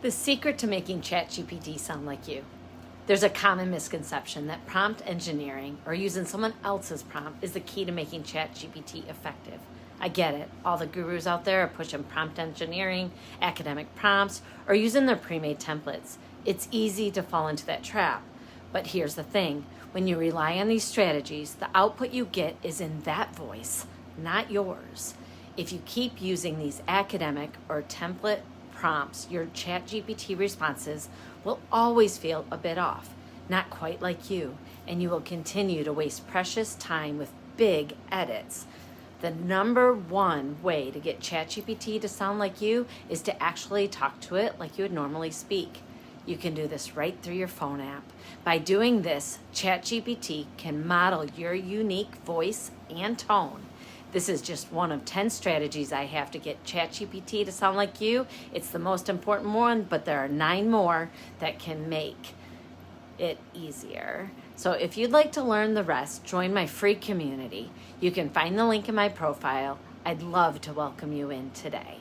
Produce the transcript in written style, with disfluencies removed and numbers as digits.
The secret to making ChatGPT sound like you. There's a common misconception that prompt engineering or using someone else's prompt is the key to making ChatGPT effective. I get it. All the gurus out there are pushing prompt engineering, academic prompts, or using their pre-made templates. It's easy to fall into that trap. But here's the thing. When you rely on these strategies, the output you get is in that voice, not yours. If you keep using these academic or template prompts, your ChatGPT responses will always feel a bit off, not quite like you, and you will continue to waste precious time with big edits. The number one way to get ChatGPT to sound like you is to actually talk to it like you would normally speak. You can do this right through your phone app. By doing this, ChatGPT can model your unique voice and tone. This is just one of 10 strategies I have to get ChatGPT to sound like you. It's the most important one, but there are 9 more that can make it easier. So if you'd like to learn the rest, join my free community. You can find the link in my profile. I'd love to welcome you in today.